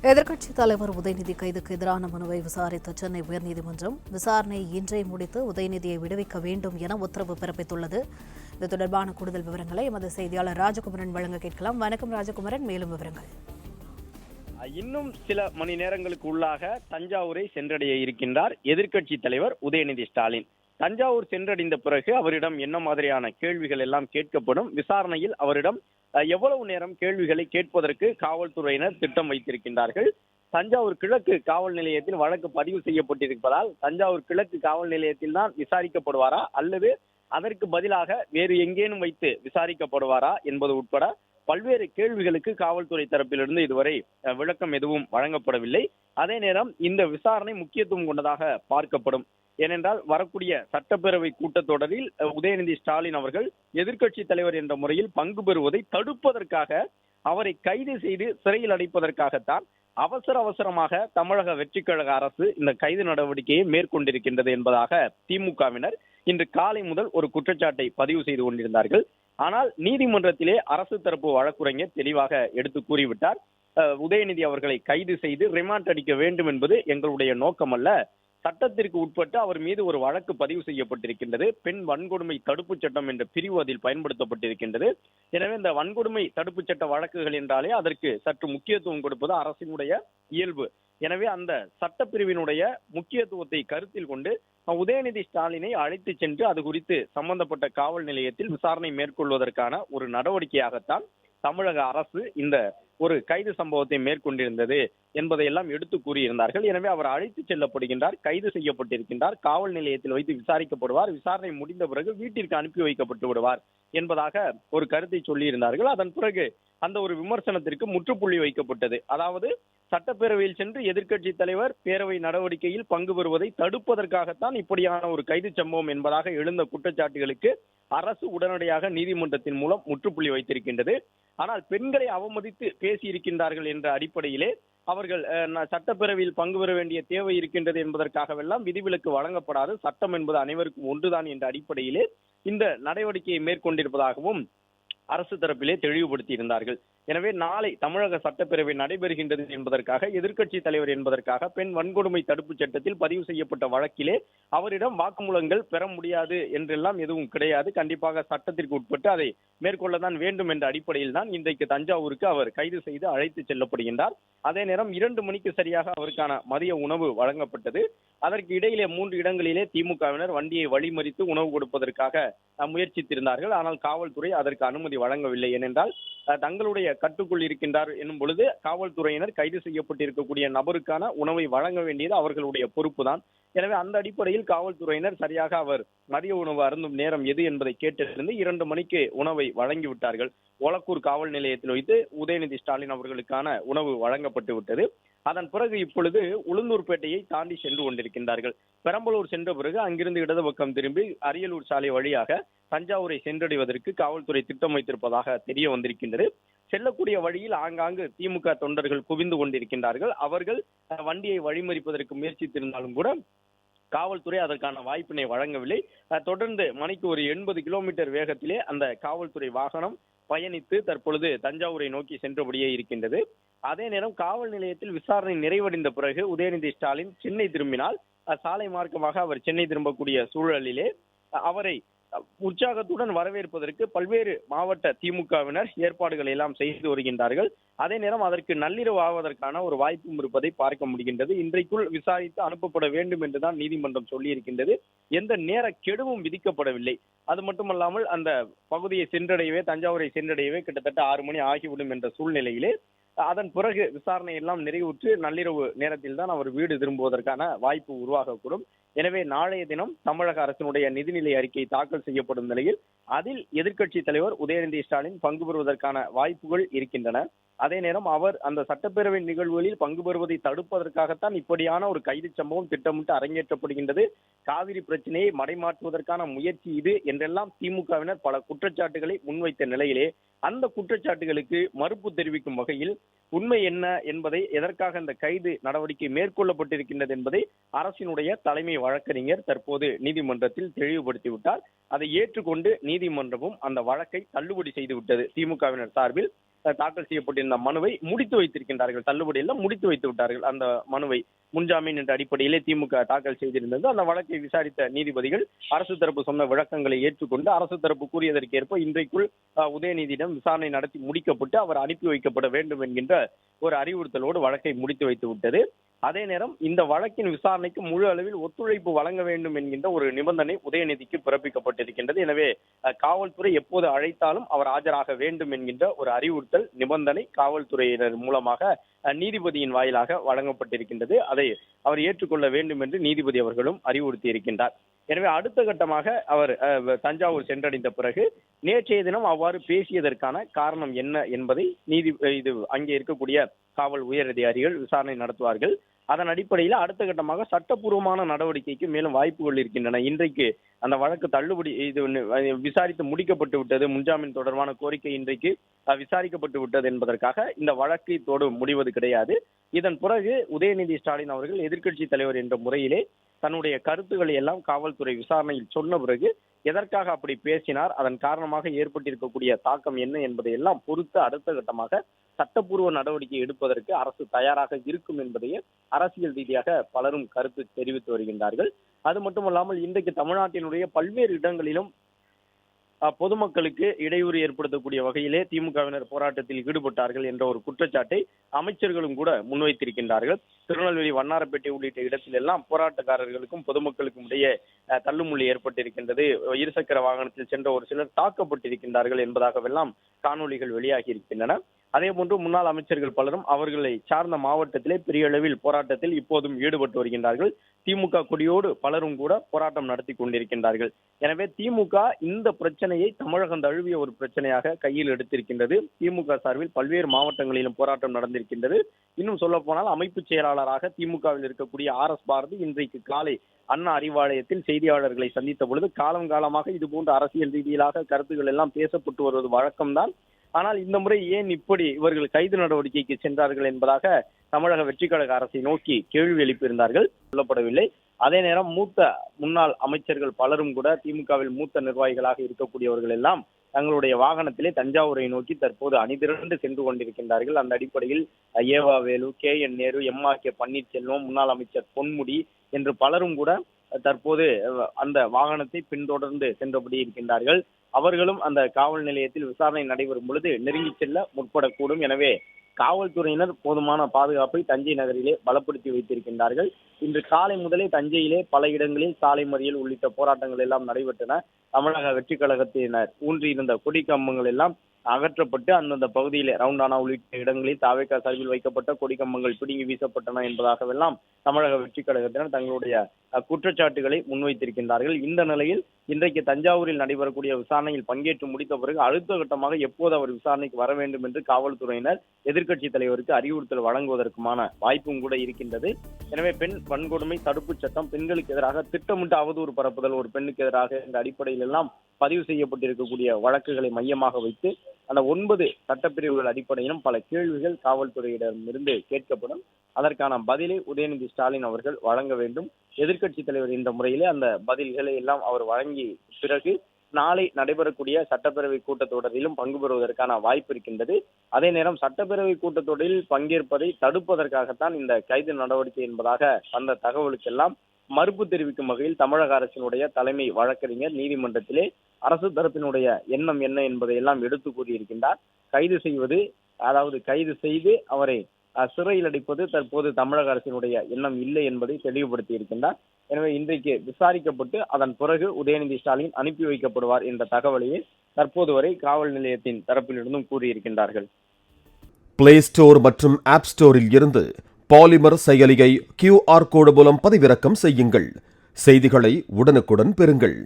எதிர்க்கட்சித் தலைவர் உதயநிதி கைதுக்கு எதிரான மனுவை விசாரித்த சென்னை உயர்நீதிமன்றம் விசாரணை இன்றே முடித்து உதயநிதியை விடுவிக்க வேண்டும் என உத்தரவு பிறப்பித்துள்ளது. இது தொடர்பான கூடுதல் விவரங்களை எமது செய்தியாளர் ராஜகுமரன் வழங்க கேட்கலாம். வணக்கம் ராஜகுமரன், மேலும் விவரங்கள். இன்னும் சில மணி நேரங்களுக்கு உள்ளாக தஞ்சாவூரை சென்றடைய இருக்கின்றார் எதிர்க்கட்சி தலைவர் உதயநிதி ஸ்டாலின். தஞ்சாவூர் சென்றடைந்த பிறகு அவரிடம் என்ன மாதிரியான கேள்விகள் எல்லாம் கேட்கப்படும், விசாரணையில் அவரிடம் எவ்வளவு நேரம் கேள்விகளை கேட்பதற்கு காவல்துறையினர் திட்டம் வைத்திருக்கின்றார்கள். தஞ்சாவூர் கிழக்கு காவல் நிலையத்தில் வழக்கு பதிவு செய்யப்பட்டிருப்பதால் தஞ்சாவூர் கிழக்கு காவல் நிலையத்தில் தான் விசாரிக்கப்படுவாரா அல்லது அதற்கு பதிலாக வேறு எங்கேனும் வைத்து விசாரிக்கப்படுவாரா என்பது உட்பட பல்வேறு கேள்விகளுக்கு காவல்துறை தரப்பிலிருந்து இதுவரை விளக்கம் எதுவும் வழங்கப்படவில்லை. அதே நேரம் இந்த விசாரணை முக்கியத்துவம் கொண்டதாக பார்க்கப்படும். ஏனென்றால் வரக்கூடிய சட்டப்பேரவை கூட்டத்தொடரில் உதயநிதி ஸ்டாலின் அவர்கள் எதிர்க்கட்சி தலைவர் என்ற முறையில் பங்கு பெறுவதை தடுப்பதற்காக, அவரை கைது செய்து சிறையில் அடைப்பதற்காகத்தான் அவசரமாக தமிழக வெற்றிக் கழக அரசு இந்த கைது நடவடிக்கையை மேற்கொண்டிருக்கின்றது என்பதாக திமுகவினர் இன்று காலை முதல் ஒரு குற்றச்சாட்டை பதிவு செய்து கொண்டிருந்தார்கள். ஆனால் நீதிமன்றத்திலே அரசு தரப்பு வழக்குரைஞர் தெளிவாக எடுத்து கூறிவிட்டார். உதயநிதி அவர்களை கைது செய்து ரிமாண்ட் அடிக்க வேண்டும் என்பது எங்களுடைய நோக்கம் அல்ல. சட்டத்திற்கு உட்பட்டு அவர் மீது ஒரு வழக்கு பதிவு செய்யப்பட்டிருக்கின்றது. பெண் வன்கொடுமை தடுப்பு சட்டம் என்ற பிரிவு அதில் பயன்படுத்தப்பட்டிருக்கின்றது. எனவே இந்த வன்கொடுமை தடுப்பு சட்ட வழக்குகள் என்றாலே அதற்கு சற்று முக்கியத்துவம் கொடுப்பது அரசினுடைய இயல்பு. எனவே அந்த சட்டப்பிரிவினுடைய முக்கியத்துவத்தை கருத்தில் கொண்டு உதயநிதி ஸ்டாலினை அழைத்து சென்று அது குறித்து சம்பந்தப்பட்ட காவல் நிலையத்தில் விசாரணை மேற்கொள்வதற்கான ஒரு நடவடிக்கையாகத்தான் தமிழக அரசு இந்த ஒரு கைது சம்பவத்தை மேற்கொண்டிருந்தது என்பதையெல்லாம் எடுத்து கூறியிருந்தார்கள். எனவே அவர் அழைத்து செல்லப்படுகின்றார், கைது செய்யப்பட்டிருக்கின்றார், காவல் நிலையத்தில் வைத்து விசாரிக்கப்படுவார், விசாரணை முடிந்த பிறகு வீட்டிற்கு அனுப்பி வைக்கப்பட்டு விடுவார் என்பதாக ஒரு கருத்தை சொல்லியிருந்தார்கள். அதன் பிறகு அந்த ஒரு விமர்சனத்திற்கு முற்றுப்புள்ளி வைக்கப்பட்டது. அதாவது சட்டப்பேரவையில் சென்று எதிர்க்கட்சி தலைவர் பேரவை நடவடிக்கையில் பங்கு பெறுவதை தடுப்பதற்காகத்தான் இப்படியான ஒரு கைது சம்பவம் என்பதாக எழுந்த குற்றச்சாட்டுகளுக்கு அரசு உடனடியாக நீதிமன்றத்தின் மூலம் முற்றுப்புள்ளி வைத்திருக்கின்றது. ஆனால் பெண்களை அவமதித்து பேசியிருக்கின்றார்கள் என்ற அடிப்படையிலே அவர்கள் சட்டப்பேரவையில் பங்கு பெற வேண்டிய தேவை இருக்கின்றது என்பதற்காகவெல்லாம் விதிவிலக்கு வழங்கப்படாது, சட்டம் என்பது அனைவருக்கும் ஒன்றுதான் என்ற அடிப்படையிலே இந்த நடவடிக்கையை மேற்கொண்டிருப்பதாகவும் அரசு தரப்பிலே தெளிவுபடுத்தி இருந்தார்கள். எனவே நாளை தமிழக சட்டப்பேரவை நடைபெறுகின்றது என்பதற்காக எதிர்க்கட்சி தலைவர் என்பதற்காக பெண் வன்கொடுமை தடுப்பு சட்டத்தில் பதிவு செய்யப்பட்ட வழக்கிலே அவரிடம் வாக்குமூலங்கள் பெற முடியாது என்றெல்லாம் எதுவும் கிடையாது. கண்டிப்பாக சட்டத்திற்கு உட்பட்டு அதை மேற்கொள்ளத்தான் வேண்டும் என்ற அடிப்படையில் தான் இன்றைக்கு தஞ்சாவூருக்கு அவர் கைது செய்து அழைத்து செல்லப்படுகின்றார். அதே நேரம் 2 மணிக்கு சரியாக அவருக்கான மதிய உணவு வழங்கப்பட்டது. அதற்கு இடையிலே 3 இடங்களிலே திமுகவினர் வண்டியை வழிமறித்து உணவு கொடுப்பதற்காக முயற்சித்திருந்தார்கள். ஆனால் காவல்துறை அதற்கு அனுமதி வழங்கவில்லை. ஏனென்றால் தங்களுடைய கட்டுக்குள் இருக்கின்றார் என்னும் பொழுது காவல்துறையினர் கைது செய்யப்பட்டிருக்கக்கூடிய நபருக்கான உணவை வழங்க வேண்டியது அவர்களுடைய பொறுப்பு தான். எனவே அந்த அடிப்படையில் காவல்துறையினர் சரியாக அவர் மதிய உணவு அருந்தும் நேரம் எது என்பதை கேட்டிருந்து 2 மணிக்கு உணவை வழங்கிவிட்டார்கள். ஒலக்கூர் காவல் நிலையத்தில் வைத்து உதயநிதி ஸ்டாலின் அவர்களுக்கான உணவு வழங்கப்பட்டு விட்டது. அதன் பிறகு இப்பொழுது உளுந்தூர்பேட்டையை தாண்டி சென்று கொண்டிருக்கின்றார்கள். பெரம்பலூர் சென்ற பிறகு அங்கிருந்து இடது பக்கம் திரும்பி அரியலூர் சாலை வழியாக தஞ்சாவூரை சென்றடைவதற்கு காவல்துறை திட்டம் வைத்திருப்பதாக தெரிய வந்திருக்கின்றது. செல்லக்கூடிய வழியில் ஆங்காங்கு திமுக தொண்டர்கள் குவிந்து கொண்டிருக்கின்றார்கள். அவர்கள் வண்டியை வழிமறிப்பதற்கு முயற்சித்திருந்தாலும் கூட காவல்துறை அதற்கான வாய்ப்பினை வழங்கவில்லை. தொடர்ந்து மணிக்கு ஒரு 80 கிலோமீட்டர் வேகத்திலே அந்த காவல்துறை வாகனம் பயணித்து தற்பொழுது தஞ்சாவூரை நோக்கி சென்றபடியே இருக்கின்றது. அதே நேரம் காவல் நிலையத்தில் விசாரணை நிறைவடைந்த பிறகு உதயநிதி ஸ்டாலின் சென்னை திரும்பினால் சாலை மார்க்கமாக அவர் சென்னை திரும்பக்கூடிய சூழலிலே அவரை உற்சாகத்துடன் வரவேற்பதற்கு பல்வேறு மாவட்ட திமுகவினர் ஏற்பாடுகளை எல்லாம் செய்து வருகின்றார்கள். அதே நேரம் அதற்கு நள்ளிரவு ஆவதற்கான ஒரு வாய்ப்பும் இருப்பதை பார்க்க முடிகின்றது. இன்றைக்குள் விசாரித்து அனுப்பப்பட வேண்டும் என்றுதான் நீதிமன்றம் சொல்லியிருக்கின்றது. எந்த நேர கெடுவும் விதிக்கப்படவில்லை. அது மட்டுமல்லாமல் அந்த பகுதியை சென்றடையவே, தஞ்சாவூரை சென்றடையவே கிட்டத்தட்ட 6 மணி ஆகிவிடும் என்ற சூழ்நிலையிலே அதன் பிறகு விசாரணை எல்லாம் நிறைவுற்று நள்ளிரவு நேரத்தில் தான் அவர் வீடு திரும்புவதற்கான வாய்ப்பு உருவாகக்கூடும். எனவே நாளைய தினம் தமிழக அரசினுடைய நிதிநிலை அறிக்கை தாக்கல் செய்யப்படும் நிலையில் அதில் எதிர்க்கட்சி தலைவர் உதயநிதி ஸ்டாலின் பங்கு பெறுவதற்கான வாய்ப்புகள் இருக்கின்றன. அதே நேரம் அவர் அந்த சட்டப்பேரவை நிகழ்வுகளில் பங்கு பெறுவதை தடுப்பதற்காகத்தான் இப்படியான ஒரு கைது சம்பவம் திட்டமிட்டு அரங்கேற்றப்படுகின்றது. காவிரி பிரச்சனையை மடைமாற்றுவதற்கான முயற்சி இது என்றெல்லாம் திமுகவினர் பல குற்றச்சாட்டுகளை முன்வைத்த நிலையிலே அந்த குற்றச்சாட்டுகளுக்கு மறுப்பு தெரிவிக்கும் வகையில் உண்மை என்ன என்பதை, எதற்காக இந்த கைது நடவடிக்கை மேற்கொள்ளப்பட்டிருக்கின்றது என்பதை அரசினுடைய தலைமை வழக்கறிஞர் தற்போது நீதிமன்றத்தில் தெளிவுபடுத்திவிட்டார். அதை ஏற்றுக்கொண்டு நீதிமன்றமும் அந்த வழக்கை தள்ளுபடி செய்துவிட்டது. திமுகவினர் சார்பில் தாக்கல் செய்யப்பட்டிருந்த மனுவை முடித்து வைத்திருக்கின்றார்கள். தள்ளுபடியில் முடித்து வைத்து விட்டார்கள் அந்த மனுவை. முன்ஜாமீன் என்ற அடிப்படையிலே திமுக தாக்கல் செய்திருந்தது. அந்த வழக்கை விசாரித்த நீதிபதிகள் அரசு தரப்பு சொன்ன விளக்கங்களை ஏற்றுக்கொண்டு அரசு தரப்பு கூறியதற்கு ஏற்ப இன்றைக்குள் உதயநிதியிடம் விசாரணை நடத்தி முடிக்கப்பட்டு அவர் அனுப்பி வைக்கப்பட வேண்டும் என்கின்ற ஒரு அறிவுறுத்தலோடு வழக்கை முடித்து வைத்து விட்டது. அதே நேரம் இந்த வழக்கின் விசாரணைக்கு முழு அளவில் ஒத்துழைப்பு வழங்க வேண்டும் என்கின்ற ஒரு நிபந்தனை உதயநிதிக்கு பிறப்பிக்கப்பட்டிருக்கின்றது. எனவே காவல்துறை எப்போது அழைத்தாலும் அவர் ஆஜராக வேண்டும் என்கின்ற ஒரு அறிவுறுத்தல் நிபந்தனை காவல்துறையினர் மூலமாக நீதிபதியின் வாயிலாக வழங்கப்பட்டிருக்கின்றது. அதை அவர் ஏற்றுக்கொள்ள வேண்டும் என்று நீதிபதி அவர்களும் அறிவுறுத்தி இருக்கின்றார். எனவே அடுத்த கட்டமாக அவர் தஞ்சாவூர் சென்றடைந்த பிறகு நேற்றைய தினம் அவ்வாறு பேசியதற்கான காரணம் என்ன என்பதை அங்கே இருக்கக்கூடிய காவல் உயர் அதிகாரிகள் விசாரணை நடத்துவார்கள். அதன் அடிப்படையில் அடுத்த கட்டமாக சட்டப்பூர்வமான நடவடிக்கைக்கு மேலும் வாய்ப்புகள் இருக்கின்றன. இன்றைக்கு அந்த வழக்கு தள்ளுபடி விசாரித்து முடிக்கப்பட்டு விட்டது, முன்ஜாமீன் தொடர்பான கோரிக்கை இன்றைக்கு விசாரிக்கப்பட்டு விட்டது என்பதற்காக இந்த வழக்கு இதோடு முடிவது கிடையாது. இதன் பிறகு உதயநிதி ஸ்டாலின் அவர்கள் எதிர்க்கட்சி தலைவர் என்ற முறையிலே தன்னுடைய கருத்துக்களை எல்லாம் காவல்துறை விசாரணையில் சொன்ன பிறகு எதற்காக அப்படி பேசினார், அதன் காரணமாக ஏற்பட்டிருக்கக்கூடிய தாக்கம் என்ன என்பதை எல்லாம் பொறுத்து அடுத்த கட்டமாக சட்டப்பூர்வ நடவடிக்கை எடுப்பதற்கு அரசு தயாராக இருக்கும் என்பதையே அரசியல் ரீதியாக பலரும் கருத்து தெரிவித்து வருகின்றார்கள். அது மட்டுமல்லாமல் இன்றைக்கு தமிழ்நாட்டினுடைய பல்வேறு இடங்களிலும் பொதுமக்களுக்கு இடையூறு ஏற்படுத்தக்கூடிய வகையிலே திமுகவினர் போராட்டத்தில் ஈடுபட்டார்கள் என்ற ஒரு குற்றச்சாட்டை அமைச்சர்களும் கூட முன்வைத்திருக்கின்றார்கள். திருநெல்வேலி, வண்ணாரப்பேட்டை உள்ளிட்ட இடத்தில் எல்லாம் போராட்டக்காரர்களுக்கும் பொதுமக்களுக்கும் இடையே தள்ளுமுள்ளி ஏற்பட்டிருக்கின்றது. இருசக்கர வாகனத்தில் சென்ற ஒரு சிலர் தாக்கப்பட்டிருக்கின்றார்கள் என்பதாகவெல்லாம் காணொலிகள் வெளியாகி இருக்கின்றன. அதே போன்று முன்னாள் அமைச்சர்கள் பலரும் அவர்களை சார்ந்த மாவட்டத்திலே பெரிய அளவில் போராட்டத்தில் இப்போதும் ஈடுபட்டு வருகின்றார்கள். திமுக கொடியோடு பலரும் கூட போராட்டம் நடத்தி கொண்டிருக்கின்றார்கள். எனவே திமுக இந்த பிரச்சனையை தமிழகம் தழுவிய ஒரு பிரச்சனையாக கையில் எடுத்திருக்கின்றது. திமுக சார்பில் பல்வேறு மாவட்டங்களிலும் போராட்டம் நடந்திருக்கின்றது. இன்னும் சொல்ல போனால் அமைப்பு செயலாளராக திமுகவில் இருக்கக்கூடிய RS பாரதி இன்றைக்கு காலை அண்ணா அறிவாலயத்தில் செய்தியாளர்களை சந்தித்த பொழுது காலமாக இது போன்ற அரசியல் ரீதியிலாக கருத்துக்கள் எல்லாம் பேசப்பட்டு வருவது வழக்கம்தான். ஆனால் இந்த முறை ஏன் இப்படி இவர்கள் கைது நடவடிக்கைக்கு சென்றார்கள் என்பதாக தமிழக வெற்றிக் கழக அரசை நோக்கி கேள்வி எழுப்பியிருந்தார்கள். சொல்லப்படவில்லை. அதே நேரம் முன்னாள் அமைச்சர்கள் பலரும் கூட திமுகவில் மூத்த நிர்வாகிகளாக இருக்கக்கூடியவர்கள் எல்லாம் தங்களுடைய வாகனத்திலே தஞ்சாவூரை நோக்கி தற்போது அணிதிரண்டு சென்று கொண்டிருக்கின்றார்கள். அந்த அடிப்படையில் ஏவா வேலு, KN நேரு, MRK பன்னீர்செல்வம், முன்னாள் அமைச்சர் பொன்முடி என்று பலரும் கூட தற்போது அந்த வாகனத்தை பின்தொடர்ந்து சென்றபடி இருக்கின்றார்கள். அவர்களும் அந்த காவல் நிலையத்தில் விசாரணை நடைபெறும் பொழுது நெருங்கி செல்ல முற்படக்கூடும். எனவே காவல்துறையினர் போதுமான பாதுகாப்பை தஞ்சை நகரிலே பலப்படுத்தி வைத்திருக்கின்றார்கள். இன்று காலை முதலே தஞ்சையிலே பல இடங்களில் சாலை மறியல் உள்ளிட்ட போராட்டங்கள் எல்லாம் நடைபெற்றன. தமிழக வெற்றிக் கழகத்தினர் ஊன்றியிருந்த கொடி கம்பங்கள் எல்லாம் அகற்றப்பட்டு அந்தந்த பகுதியிலே ரவுண்டானா உள்ளிட்ட இடங்களில் தாவேகா சார்பில் வைக்கப்பட்ட கொடி கம்பங்கள் பிடுங்கி வீசப்பட்டன என்பதாகவெல்லாம் தமிழக வெற்றிக் கழகத்தினர் தங்களுடைய குற்றச்சாட்டுகளை முன்வைத்திருக்கின்றார்கள். இந்த நிலையில் இன்றைக்கு தஞ்சாவூரில் நடைபெறக்கூடிய விசாரணையில் பங்கேற்று முடித்த பிறகு அடுத்த கட்டமாக எப்போது அவர் விசாரணைக்கு வர வேண்டும் என்று காவல்துறையினர் எதிர்க்கட்சி தலைவருக்கு அறிவுறுத்தல் வழங்குவதற்குமான வாய்ப்பும் கூட இருக்கின்றது. எனவே பெண் வன்கொடுமை தடுப்பு சட்டம், பெண்களுக்கு எதிராக திட்டமிட்ட அவதூறு பரப்புதல் ஒரு பெண்ணுக்கு எதிராக என்ற அடிப்படையில் எல்லாம் பதிவு செய்யப்பட்டிருக்கக்கூடிய வழக்குகளை மையமாக வைத்து அந்த 9 சட்டப்பிரிவுகள் அடிப்படையிலும் பல கேள்விகள் காவல்துறையிடமிருந்து கேட்கப்படும். அதற்கான பதிலை உதயநிதி ஸ்டாலின் அவர்கள் வழங்க வேண்டும். எதிர்க்கட்சி தலைவர் என்ற முறையிலே அந்த பதில்களை எல்லாம் அவர் வழங்கி பிறகு நாளை நடைபெறக்கூடிய சட்டப்பேரவை கூட்டத்தொடரிலும் பங்கு பெறுவதற்கான வாய்ப்பு இருக்கின்றது. அதே நேரம் சட்டப்பேரவை கூட்டத்தொடரில் பங்கேற்பதை தடுப்பதற்காகத்தான் இந்த கைது நடவடிக்கை என்பதாக அந்த தகவலுக்கெல்லாம் மறுப்பு தெரிவிக்கும் வகையில் தமிழக அரசினுடைய தலைமை வழக்கறிஞர் நீதிமன்றத்திலே அரசு தரப்பினுடைய எண்ணம் என்ன என்பதை எல்லாம் எடுத்து கூறியிருக்கின்றார். கைது செய்து அவரை சிறையில் அடைப்பது தற்போது தமிழக அரசினுடைய எண்ணம் இல்லை என்பதை தெளிவுபடுத்தி இருக்கின்றார். எனவே இன்றைக்கு விசாரிக்கப்பட்டு அதன் பிறகு உதயநிதி ஸ்டாலின் அனுப்பி வைக்கப்படுவார் என்ற தகவலையே தற்போது வரை காவல் நிலையத்தின் தரப்பிலிருந்தும் கூறியிருக்கின்றார்கள். பிளே ஸ்டோர் மற்றும் ஆப் ஸ்டோரில் இருந்து பாலிமர் செயலியை QR கோடு மூலம் பதிவிறக்கம் செய்யுங்கள். செய்திகளை உடனுக்குடன் பெறுங்கள்.